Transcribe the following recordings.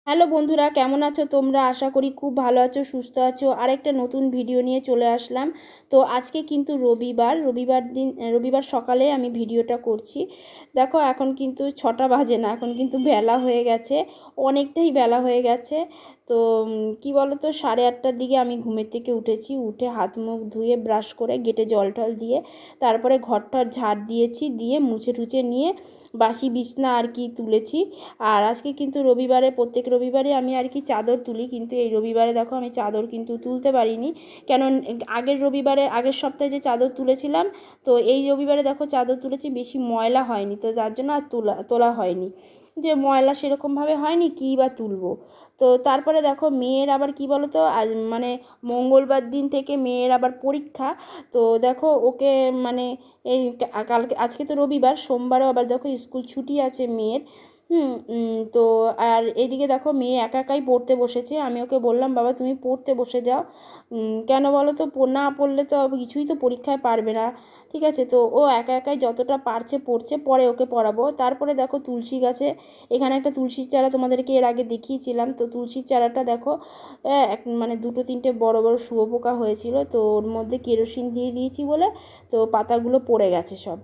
Hello বন্ধুরা, কেমন আছো তোমরা? আশা করি খুব ভালো আছো, সুস্থ আছো। আরেকটা নতুন ভিডিও নিয়ে চলে আসলাম। তো আজকে কিন্তু রবিবার সকালে আমি ভিডিওটা করছি। দেখো এখন কিন্তু 6টা বাজে না, এখন কিন্তু বেলা হয়ে গেছে, অনেকটাই বেলা হয়ে গেছে। তো কি বলো তো, 8:30টার দিকে আমি ঘুমের থেকে উঠেছি, উঠে হাত মুখ ধুয়ে ব্রাশ করে গেটে জল টল দিয়ে তারপরে ঘরটার ঝাড় দিয়েছি, দিয়ে মুছে টুছে নিয়ে বাসি বিছনা আর কি তুলেছি। আর আজকে কিন্তু রবিবারে, প্রত্যেক রবিবারে আমি আর কি চাদর তুলি, কিন্তু এই রবিবারে দেখো আমি চাদর কিন্তু তুলতে পারিনি। কেন, আগের সপ্তাহে যে চাদর তুলেছিলাম, তো এই রবিবারে দেখো চাদর তুলেছি, বেশি ময়লা হয়নি, তো তার জন্য আর তোলা হয়নি। যে ময়লা সেরকমভাবে হয়নি, কী বা তুলবো। তো তারপরে দেখো মেয়ের আবার কি বলো তো, আজ মানে মঙ্গলবার দিন থেকে মেয়ের আবার পরীক্ষা। তো দেখো ওকে মানে এই কালকে, আজকে তো রবিবার, সোমবারও আবার দেখো স্কুল ছুটি আছে মেয়ের। তো আর এদিকে দেখো মেয়ে একা একাই পড়তে বসেছে। আমি ওকে বললাম, বাবা তুমি পড়তে বসে যাও। কেন বলো তো, না পড়লে তো কিছুই তো পরীক্ষায় পারবে না। ঠিক আছে, তো ও একা একাই যতটা পারছে পড়ছে, পরে ওকে পড়াবো। তারপরে দেখো তুলসী গাছে, এখানে একটা তুলসীর চারা তোমাদেরকে এর আগে দেখিয়েছিলাম, তো তুলসীর চারাটা দেখো মানে দুটো তিনটে বড় বড় শুয়োপোকা হয়েছিল, তো ওর মধ্যে কেরোসিন দিয়ে দিয়েছি বলে তো পাতাগুলো পড়ে গেছে সব।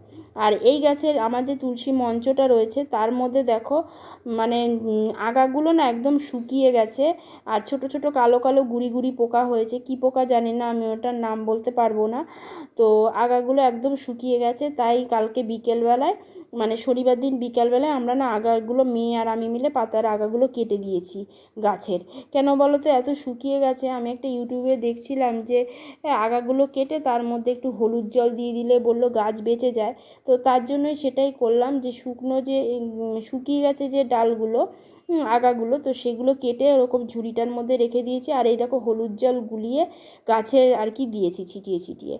আর এই গাছের আমার যে তুলসী মঞ্চটা রয়েছে তার মধ্যে দেখো মানে আগাগুলো না একদম শুকিয়ে গেছে, আর ছোট ছোট কালো কালো গুড়ি গুড়ি পোকা হয়েছে, কি পোকা জানি না, আমি ওটার নাম বলতে পারবো না। তো আগাগুলো একদম শুকিয়ে গেছে, তাই কালকে বিকেলবেলায়, মানে শনিবার দিন বিকালবেলায় আমরা না আগাগুলো, মেয়ে আর আমি মিলে পাতার আগাগুলো কেটে দিয়েছি গাছের। কেন বলো তো, এত শুকিয়ে গেছে। আমি একটা ইউটিউবে দেখছিলাম যে আগাগুলো কেটে তার মধ্যে একটু হলুদ জল দিয়ে দিলে বললো গাছ বেঁচে যায়। তো তার জন্যই সেটাই করলাম, যে শুকনো যে শুকিয়ে গেছে যে ডালগুলো, আগাগুলো, তো সেগুলো কেটে ওরকম ঝুড়িটার মধ্যে রেখে দিয়েছি। আর এই দেখো হলুদ জল গুলিয়ে গাছের আর কি দিয়েছি ছিটিয়ে ছিটিয়ে।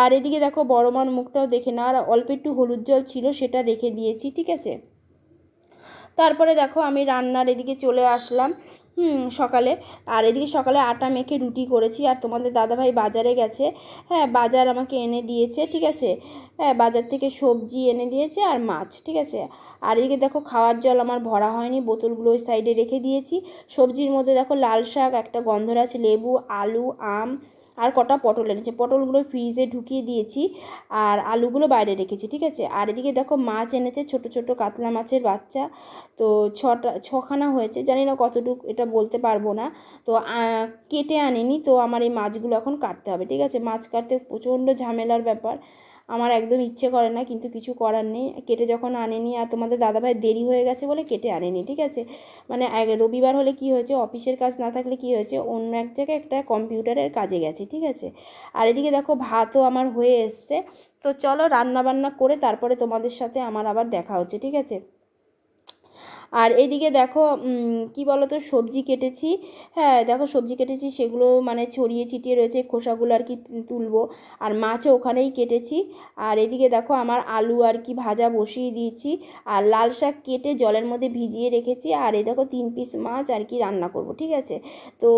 আর এদিকে দেখো বড় মার মুখটাও দেখে না, আর অল্প একটু হলুদ জল ছিল সেটা রেখে দিয়েছি, ঠিক আছে। তারপরে দেখো আমি রান্নার এদিকে চলে আসলাম সকালে। আর এদিকে সকালে আটা মেখে রুটি করেছি, আর তোমাদের দাদাভাই বাজারে গেছে। হ্যাঁ, বাজার আমাকে এনে দিয়েছে, ঠিক আছে। হ্যাঁ, বাজার থেকে সবজি এনে দিয়েছে আর মাছ, ঠিক আছে। আর এদিকে দেখো খাওয়ার জল আমার ভরা হয়নি, বোতলগুলো ওই সাইডে রেখে দিয়েছি। সবজির মধ্যে দেখো লাল শাক, একটা গন্ধরাজ লেবু, আলু, আম, আর কটা পটল এনেছে, পটলগুলো ফ্রিজে ঢুকিয়ে দিয়েছি, আর আলুগুলো বাইরে রেখেছি, ঠিক আছে। আর এদিকে দেখো মাছ এনেছে, ছোট ছোট কাতলা মাছের বাচ্চা। তো ছখানা হয়েছে, জানি না কতটুকু, এটা বলতে পারবো না। তো কেটে আনিনি, তো আমার এই মাছগুলো এখন কাটতে হবে, ঠিক আছে। মাছ কাটতে প্রচণ্ড ঝামেলার ব্যাপার, আমার একদম ইচ্ছে করে না, কিন্তু কিছু করার নেই। কেটে যখন আনেনি, আর তোমাদের দাদাভাই দেরি হয়ে গেছে বলে কেটে আনেনি, ঠিক আছে। মানে রবিবার হলে কি হয়েছে, অফিসের কাজ না থাকলে কি হয়েছে, অন্য এক জায়গায় একটা কম্পিউটারের কাজে গেছে, ঠিক আছে। আর এদিকে দেখো ভাতও আমার হয়ে এসছে। তো চলো রান্না বান্না করে তারপরে তোমাদের সাথে আমার আবার দেখা হচ্ছে, ঠিক আছে। আর এইদিকে দেখো কি বলো তো, সবজি কেটেছি। হ্যাঁ দেখো সবজি কেটেছি, সেগুলো মানে ছড়িয়ে ছিটিয়ে রয়েছে, খোসাগুলো আর কি তুলবো। আর মাছও ওখানেই কেটেছি। আর এদিকে দেখো আমার আলু আর কি ভাজা বসিয়ে দিয়েছি, আর লাল শাক কেটে জলের মধ্যে ভিজিয়ে রেখেছি। আর এই দেখো 3 পিস মাছ আর কি রান্না করব, ঠিক আছে। তো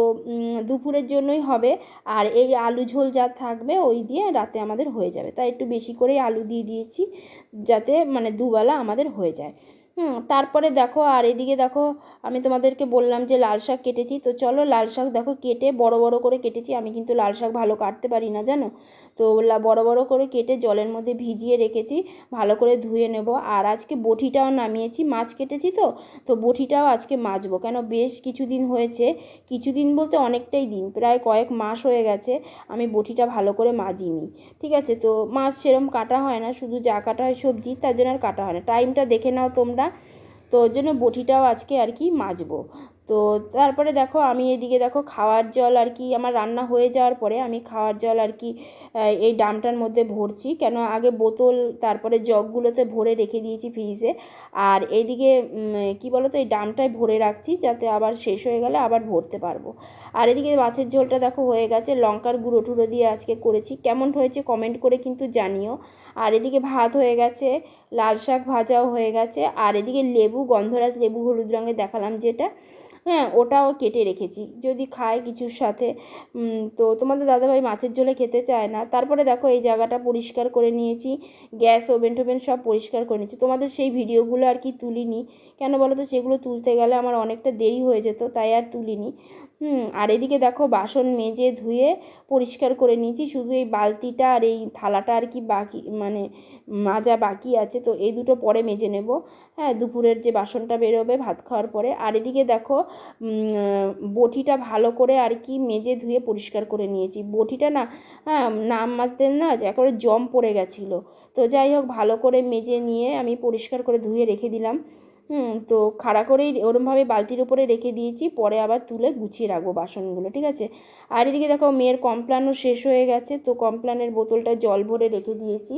দুপুরের জন্যই হবে। আর এই আলু ঝোল যা থাকবে ওই দিয়ে রাতে আমাদের হয়ে যাবে, তাই একটু বেশি করেই আলু দিয়ে দিয়েছি, যাতে মানে দুবেলা আমাদের হয়ে যায়। তারপরে দেখো, আর এদিকে দেখো আমি তোমাদেরকে বললাম যে লাল শাক কেটেছি, তো চলো লাল শাক দেখো কেটে বড় বড় করে কেটেছি। আমি কিন্তু লাল শাক ভালো কাটতে পারি না, জানো। তো বড় বড় করে কেটে জলের মধ্যে ভিজিয়ে রেখেছি, ভালো করে ধুয়ে নেব। আর আজকে বটিটাও নামিয়েছি, মাছ কেটেছি তো, তো বটিটাও আজকে মাজবো। কেন, বেশ কিছুদিন হয়েছে, কিছুদিন বলতে অনেকটাই দিন, প্রায় কয়েক মাস হয়ে গেছে আমি বটিটা ভালো করে মাজিনি, ঠিক আছে। তো মাছ সেরম কাটা হয় না, শুধু যা কাটা হয় সবজি, তার জন্য আর কাটা হয় না। টাইমটা দেখে নাও তোমরা। তো ওর জন্য বটিটাও আজকে আর কি মাজবো। তো তারপরে দেখো আমি এদিকে দেখো খাওয়ার জল আর কি আমার রান্না হয়ে যাওয়ার পরে আমি খাওয়ার জল আর কি এই ড্রামটার মধ্যে ভরছি। কেন, আগে বোতল তারপরে জগগুলোতে ভরে রেখে দিয়েছি ফ্রিজে। আর এইদিকে কি বলো তো, এই ড্রামটায় ভরে রাখছি, যাতে আবার শেষ হয়ে গেলে আবার ভরতে পারবো। আর এদিকে মাছের ঝোলটা দেখো হয়ে গেছে, লঙ্কার গুঁড়ো টুড়ো দিয়ে আজকে করেছি, কেমন হয়েছে কমেন্ট করে কিন্তু জানিও। আর এদিকে ভাত হয়ে গেছে, লাল শাক ভাজাও হয়ে গেছে, আর এদিকে লেবু, গন্ধরাজ লেবু হলুদ রঙের দেখালাম যেটা, হ্যাঁ, ওটাও কেটে রেখেছি যদি খায় কিছুর সাথে। তো তোমাদের দাদাভাই মাছের ঝোলে খেতে চায় না। তারপরে দেখো এই জায়গাটা পরিষ্কার করে নিয়েছি, গ্যাস ওভেন টোভেন সব পরিষ্কার করে নিয়েছি। তোমাদের সেই ভিডিওগুলো আর কি তুলিনি, কেন বলো তো, সেগুলো তুলতে গেলে আমার অনেকটা দেরি হয়ে যেত, তাই আর তুলিনি। আর এদিকে দেখো বাসন মেজে ধুয়ে পরিষ্কার করে নিয়েছি, শুধু এই বালতিটা আর এই থালাটা আর কি বাকি, মানে মাজা বাকি আছে। তো এই দুটো পরে মেজে নেব, হ্যাঁ, দুপুরের যে বাসনটা বেরোবে ভাত খাওয়ার পরে। আর এদিকে দেখো বটিটা ভালো করে আর কি মেজে ধুয়ে পরিষ্কার করে নিয়েছি। বটিটা না, হ্যাঁ, নাম মাজতে না একেবারে জম পড়ে গেছিলো। তো যাই হোক, ভালো করে মেজে নিয়ে আমি পরিষ্কার করে ধুয়ে রেখে দিলাম। তো খাড়া করেই ওরমভাবে বালতির উপরে রেখে দিয়েছি, পরে আবার তুলে গুছিয়ে রাখবো বাসনগুলো, ঠিক আছে। আর এদিকে দেখো মেয়ের কমপ্ল্যানও শেষ হয়ে গেছে, তো কমপ্ল্যানের বোতলটা জল ভরে রেখে দিয়েছি।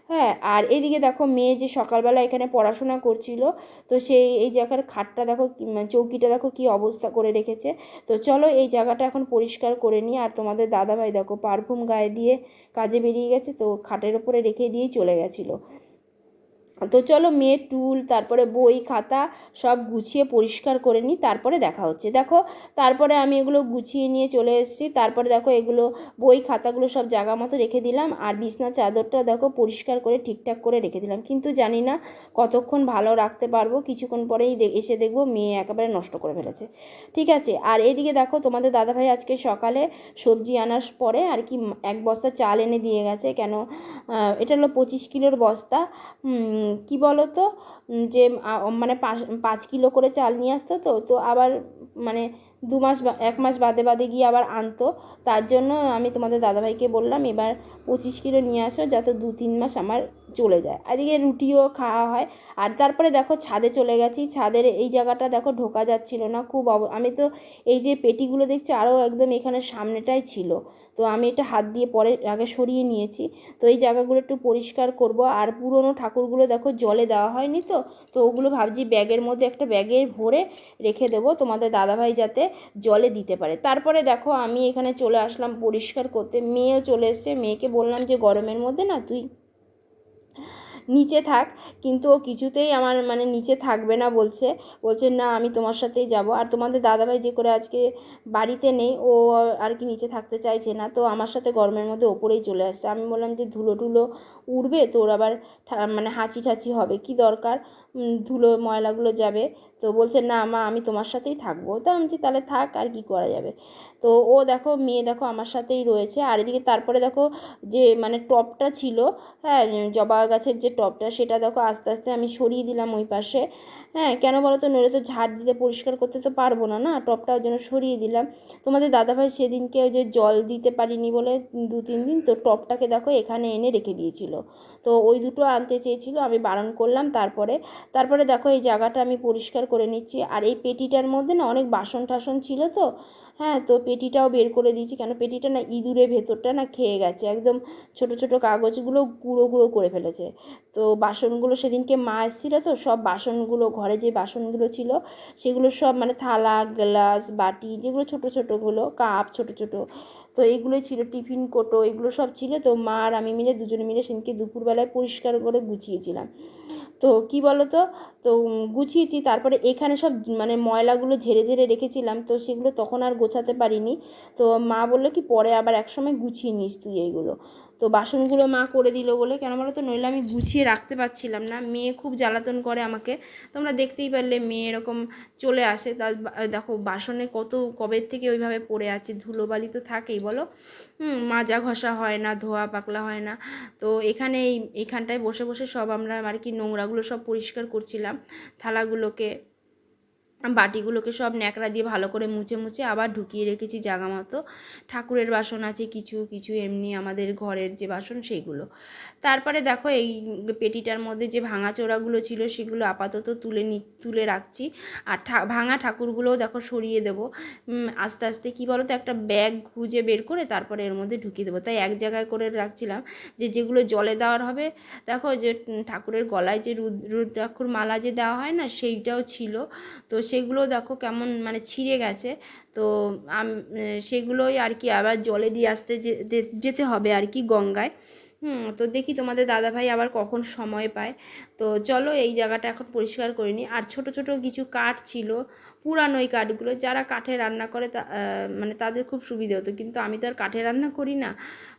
হ্যাঁ, আর এদিকে দেখো মেয়ে যে সকালবেলা এখানে পড়াশোনা করছিল, তো সেই এই জায়গার খাটটা দেখো, চৌকিটা দেখো কি অবস্থা করে রেখেছে। তো চলো এই জায়গাটা এখন পরিষ্কার করে নিই। আর তোমাদের দাদাভাই দেখো পারফিউম গায়ে দিয়ে কাজে বেরিয়ে গেছে, তো খাটের ওপরে রেখে দিয়েই চলে গেছিলো। তো চলো মেয়ের টুল, তারপরে বই খাতা সব গুছিয়ে পরিষ্কার করে নিই, তারপরে দেখা হচ্ছে। দেখো তারপরে আমি এগুলো গুছিয়ে নিয়ে চলে এসেছি। তারপরে দেখো এগুলো বই খাতাগুলো সব জায়গা মতো রেখে দিলাম, আর বিছনার চাদরটা দেখো পরিষ্কার করে ঠিকঠাক করে রেখে দিলাম। কিন্তু জানি না কতক্ষণ ভালো রাখতে পারবো, কিছুক্ষণ পরেই এসে দেখবো মেয়ে একেবারে নষ্ট করে ফেলেছে, ঠিক আছে। আর এইদিকে দেখো তোমাদের দাদাভাই আজকে সকালে সবজি আনার পরে আর কি 1 বস্তা চাল এনে দিয়ে গেছে। কেন, এটা হলো 25 কিলোর বস্তা। কি বলো তো, যে মানে 5 কিলো করে চাল নিয়ে আসতো, তো আবার মানে 2 মাস 1 মাস বাদে বাদে গিয়ে আবার আনতো। তার জন্য আমি তোমাদের দাদাভাইকে বললাম এবার 25 কিলো নিয়ে আসো, যাতে 2-3 মাস আমার চলে যায়। আর এদিকে রুটিও খাওয়া হয়। আর তারপরে দেখো ছাদে চলে গেছি। ছাদের এই জায়গাটা দেখো ঢোকা যাচ্ছিল না, খুব আমি তো এই যে পেটিগুলো দেখছি আরও একদম এখানে সামনেটাই ছিল, তো আমি এটা হাত দিয়ে পরে আগে সরিয়ে নিয়েছি। তো এই জায়গাগুলো একটু পরিষ্কার করব। আর পুরনো ঠাকুরগুলো দেখো জলে দেওয়া হয়নি, তো ওগুলো ভাবছি ব্যাগের মধ্যে একটা ব্যাগে ভরে রেখে দেবো, তোমাদের দাদাভাই যাতে জলে দিতে পারে। তারপরে দেখো আমি এখানে চলে আসলাম পরিষ্কার করতে, মেয়েও চলে এসছে। মেয়েকে বললাম যে গরমের মধ্যে না তুই নিচে থাক, কিন্তু ও কিছুতেই আমার মানে নিচে থাকবে না, বলছে না আমি তোমার সাথেই যাব। আর তোমাদের দাদাভাই যে করে আজকে বাড়িতে নেই, ও আর কি নিচে থাকতে চাইছে না, তো আমার সাথে গরমের মধ্যে ওপরেই চলে আসছে। আমি বললাম যে ধুলো টুলো উড়বে, তোর আবার মানে হাঁচি ঠাচি হবে, কি দরকার, ধুলো ময়লাগুলো যাবে। তো বলছে না মা আমি তোমার সাথেই থাকবো। তা আমি বলছি তাহলে থাক, আর কি করা যাবে। তো ও দেখো মেয়ে দেখো আমার সাথেই রয়েছে। আর এদিকে তারপরে দেখো যে মানে টবটা ছিল, হ্যাঁ, জবা গাছের যে টবটা, সেটা দেখো আস্তে আস্তে আমি সরিয়ে দিলাম ওই পাশে। হ্যাঁ, কেন বলো তো, নইলে তো ঝাড় দিতে পরিষ্কার করতে তো পারবো না, না, টবটা ওই জন্য সরিয়ে দিলাম। তোমাদের দাদাভাই সেদিনকে ওই যে জল দিতে পারিনি বলে 2-3 দিন, তো টবটাকে দেখো এখানে এনে রেখে দিয়েছিল। তো ওই দুটো আনতে চেয়েছিল, আমি বারণ করলাম। তারপরে দেখো এই জায়গাটা আমি পরিষ্কার করে নিচ্ছি। আর এই পেটিটার মধ্যে না অনেক বাসন টাসন ছিল, তো হ্যাঁ, তো পেটিটাও বের করে দিয়েছি। কেন পেটিটা না ইঁদুরে ভেতরটা না খেয়ে গেছে, একদম ছোট ছোট কাগজগুলো গুঁড়ো গুঁড়ো করে ফেলেছে। তো বাসনগুলো সেদিনকে মা এসেছিলো, তো সব বাসনগুলো ঘরে যে বাসনগুলো ছিল সেগুলো সব মানে থালা গ্লাস বাটি যেগুলো ছোট ছোটোগুলো, কাপ ছোট ছোট, তো এইগুলোই ছিল, টিফিন কোটো এগুলো সব ছিল। তো মা আর আমি মিলে দুজনে মিলে সেদিনকে দুপুরবেলায় পরিষ্কার করে গুছিয়েছিলাম। তো কি বলো তো, তো গুছিয়েছি। তারপরে এখানে সব মানে ময়লাগুলো ঝেড়ে ঝেড়ে রেখেছিলাম, তো সেগুলো তখন আর গোছাতে পারিনি। তো মা বললো কি পরে আবার একসময় গুছিয়ে নিস তুই এইগুলো। তো বাসনগুলো মা করে দিল বলে, কেন বলো তো, নইলে আমি গুছিয়ে রাখতে পারছিলাম না। মেয়ে খুব জ্বালাতন করে আমাকে, তোমরা দেখতেই পারলে মেয়ে এরকম চলে আসে। তা দেখো বাসনে কত কবের থেকে ওইভাবে পড়ে আছে, ধুলোবালি তো থাকেই বলো, মাজা ঘষা হয় না, ধোয়া পাকলা হয় না। তো এখানে এইখানটায় বসে বসে সব আমরা আর কি নোংরাগুলো সব পরিষ্কার করছিলাম, থালাগুলোকে বাটিগুলোকে সব ন্যাকড়া দিয়ে ভালো করে মুছে মুছে আবার ঢুকিয়ে রেখেছি জায়গা মতো। ঠাকুরের বাসন আছে কিছু কিছু, এমনি আমাদের ঘরের যে বাসন সেইগুলো। তারপরে দেখো এই পেটিটার মধ্যে যে ভাঙাচোরাগুলো ছিল সেগুলো আপাতত তুলে রাখছি। আর ভাঙা ঠাকুরগুলোও দেখো সরিয়ে দেবো আস্তে আস্তে। কী বলো তো, একটা ব্যাগ খুঁজে বের করে তারপরে এর মধ্যে ঢুকিয়ে দেবো, তাই এক জায়গায় করে রাখছিলাম। যেগুলো জলে দেওয়ার হবে, দেখো যে ঠাকুরের গলায় যে রুদ্রাক্ষর মালা যে দেওয়া হয় না, সেইটাও ছিল। তো সেগুলো দেখো কেমন মানে ছিঁড়ে গেছে। তো সেগুলোই আর কি আবার জলে দিয়ে আসতে যেতে হবে আর কি গঙ্গায়। তো দেখি তোমাদের দাদাভাই আবার কখন সময় পায়। তো চলো এই জায়গাটা এখন পরিষ্কার করে নিই। আর ছোট ছোট কিছু কাঠ ছিল পুরানো এই কাঠগুলো, যারা কাঠে রান্না করে মানে তাদের খুব সুবিধে হতো, কিন্তু আমি তো আর কাঠে রান্না করি না।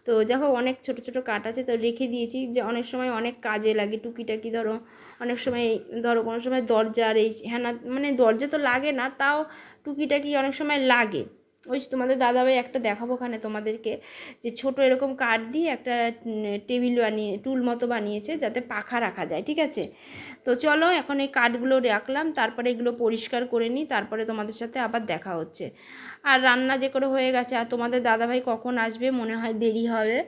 তো দেখো অনেক ছোট ছোট কাঠ আছে, তো রেখে দিয়েছি, যে অনেক সময় অনেক কাজে লাগে টুকিটাকি। ধরো অনেক সময়, ধরো কোনো সময় দরজার এই হ্যাঁ না, মানে দরজা তো লাগে না, তাও টুকিটাকি অনেক সময় লাগে। ওই তোমাদের দাদাভাই একটা দেখাবো ওখানে তোমাদেরকে, যে ছোট এরকম কাঠ দিয়ে একটা টেবিল বানিয়ে, টুল মতো বানিয়েছে, যাতে পাখা রাখা যায়, ঠিক আছে। তো চলো এখন এই কাঠগুলো রাখলাম, তারপরে এগুলো পরিষ্কার করে নিই, তারপরে তোমাদের সাথে আবার দেখা হচ্ছে। আর রান্না যে করে হয়ে গেছে, আর তোমাদের দাদাভাই কখন আসবে মনে হয় দেরি হবে,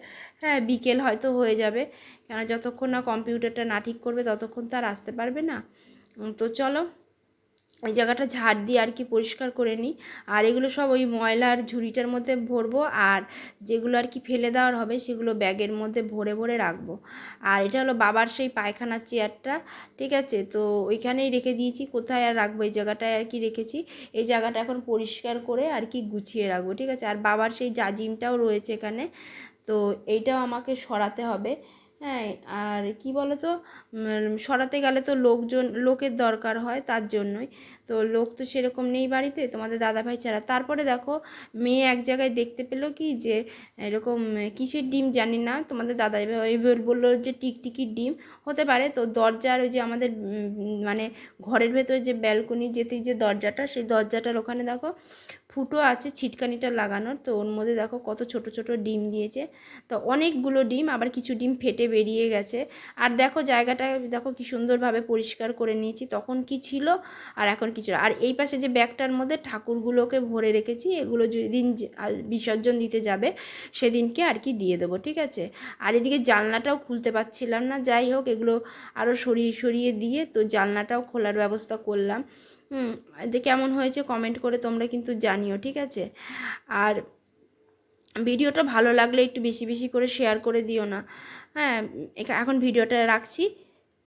হ্যাঁ বিকেল হয়তো হয়ে যাবে, কেন যতক্ষণ না কম্পিউটারটা না ঠিক করবে ততক্ষণ তো আর আসতে পারবে না। তো চলো ওই জায়গাটা ঝাড় দিয়ে আর কি পরিষ্কার করে নিই। আর এগুলো সব ওই ময়লার ঝুড়িটার মধ্যে ভরবো, আর যেগুলো আর কি ফেলে দেওয়ার হবে সেগুলো ব্যাগের মধ্যে ভরে ভরে রাখবো। আর এটা হলো বাবার সেই পায়খানার চেয়ারটা, ঠিক আছে, তো ওইখানেই রেখে দিয়েছি, কোথায় আর রাখবো, এই জায়গাটায় আর কি রেখেছি। এই জায়গাটা এখন পরিষ্কার করে আর কি গুছিয়ে রাখবো, ঠিক আছে। আর বাবার সেই জাজিমটাও রয়েছে এখানে, তো এইটাও আমাকে সরাতে হবে। হ্যাঁ, আর কি বলো তো, সরাতে গেলে তো লোকের দরকার হয়, তার জন্যই। তো লোক তো সেরকম নেই বাড়িতে তোমাদের দাদাভাই ছাড়া। তারপরে দেখো মেয়ে এক জায়গায় দেখতে পেলো কি, যে এরকম কিসের ডিম জানি না, তোমাদের দাদাভাই বললো যে টিকটিকির ডিম হতে পারে। তো দরজার ওই যে আমাদের মানে ঘরের ভেতরে যে ব্যালকনি যেতেই যে দরজাটা, সেই দরজাটার ওখানে দেখো ফুটো আছে ছিটকানিটা লাগানোর, তো ওর মধ্যে দেখো কত ছোট ছোট ডিম দিয়েছে। তো অনেকগুলো ডিম, আবার কিছু ডিম ফেটে বেরিয়ে গেছে। আর দেখো জায়গাটা দেখো কি সুন্দরভাবে পরিষ্কার করে নিয়েছি, তখন কি ছিল আর এখন কিছু। আর এই পাশে যে ব্যাগটার মধ্যে ঠাকুরগুলোকে ভরে রেখেছি, এগুলো যেদিন বিসর্জন দিতে যাবে সেদিনকে আর কি দিয়ে দেবো, ঠিক আছে। আর এদিকে জানলাটাও খুলতে পারছিলাম না, যাই হোক এগুলো আরও সরিয়ে সরিয়ে দিয়ে তো জানলাটাও খোলার ব্যবস্থা করলাম। কেমন হয়েছে কমেন্ট করে তোমরা কিন্তু জানিও, ঠিক আছে। আর ভিডিওটা ভালো লাগলে একটু বেশি বেশি করে শেয়ার করে দিও না। হ্যাঁ, এখন ভিডিওটা রাখছি।